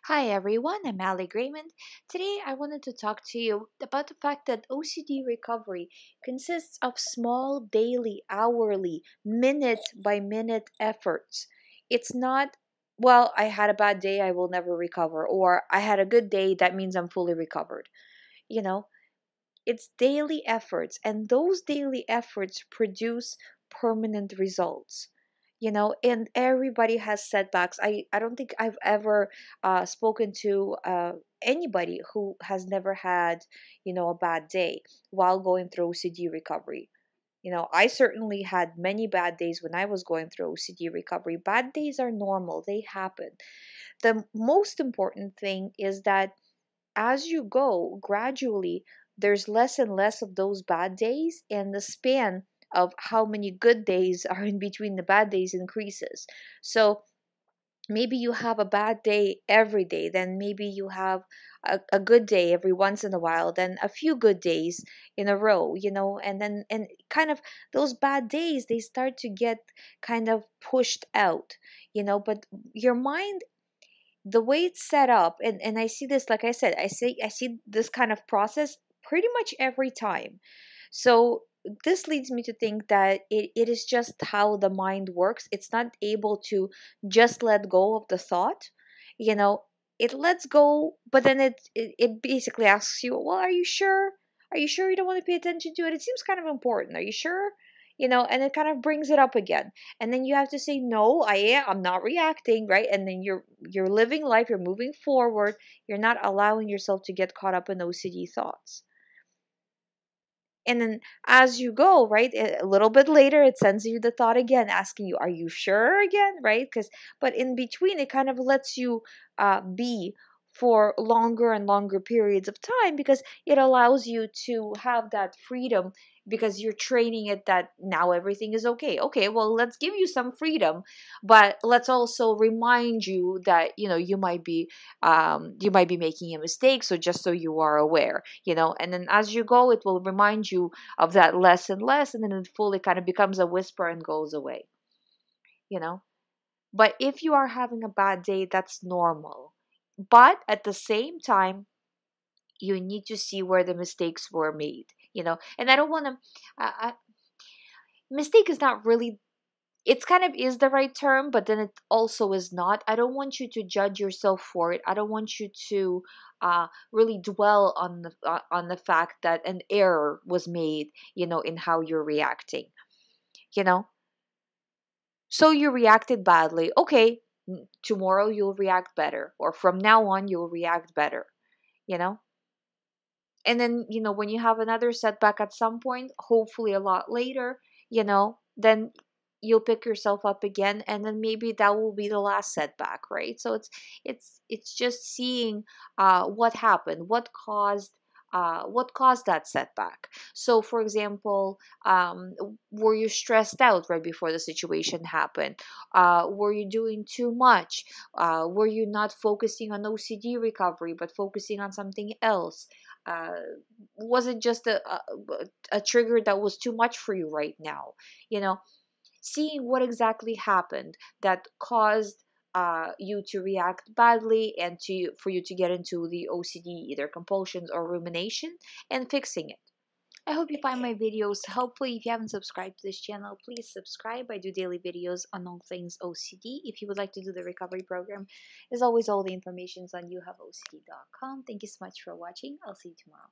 Hi everyone, I'm Ali GREYMOND. Today I wanted to talk to you about the fact that OCD recovery consists of small daily, hourly, minute by minute efforts. It's not, well, I had a bad day, I will never recover, or I had a good day, that means I'm fully recovered. You know, it's daily efforts, and those daily efforts produce permanent results. And everybody has setbacks. I don't think I've ever spoken to anybody who has never had, a bad day while going through OCD recovery. I certainly had many bad days when I was going through OCD recovery. Bad days are normal, they happen. The most important thing is that as you go gradually, there's less and less of those bad days, and the span of how many good days are in between the bad days increases. So maybe you have a bad day every day, then maybe you have a good day every once in a while, then a few good days in a row, and kind of those bad days, they start to get kind of pushed out, but your mind, the way it's set up, and I see this, like I said, I see this kind of process pretty much every time. So this leads me to think that it is just how the mind works. It's not able to just let go of the thought, you know it lets go, but then it basically asks you, well, are you sure you don't want to pay attention to it? It seems kind of important. Are you sure? And it kind of brings it up again, and then you have to say, no, I'm not reacting, right? And then you're living life, you're moving forward, you're not allowing yourself to get caught up in OCD thoughts. And then as you go, right, a little bit later, it sends you the thought again, asking you, are you sure again, right? But in between, it kind of lets you be for longer and longer periods of time, because it allows you to have that freedom, because you're training it that now everything is okay. Okay, well, let's give you some freedom, but let's also remind you that, you might be making a mistake. So just so you are aware, and then as you go, it will remind you of that less and less, and then it fully kind of becomes a whisper and goes away, you know. But if you are having a bad day, that's normal. But at the same time, you need to see where the mistakes were made, and I don't want to, mistake is not really, it's kind of is the right term, but then it also is not. I don't want you to judge yourself for it. I don't want you to really dwell on the fact that an error was made, in how you're reacting. You know, so you reacted badly. Okay, tomorrow you'll react better, or from now on you'll react better. You know, and then when you have another setback at some point, hopefully a lot later, then you'll pick yourself up again, and then maybe that will be the last setback, right? So it's just seeing what happened, what caused that setback. So for example, were you stressed out right before the situation happened? Were you doing too much? Were you not focusing on OCD recovery but focusing on something else? uh, was it just a trigger that was too much for you right now? you know Seeing what exactly happened that caused you to react badly, and for you to get into the OCD, either compulsions or rumination, and fixing it. I hope you find my videos helpful. If you haven't subscribed to this channel, please subscribe. I do daily videos on all things OCD. If you would like to do the recovery program, as always, all the information is on youhaveocd.com. Thank you so much for watching. I'll see you tomorrow.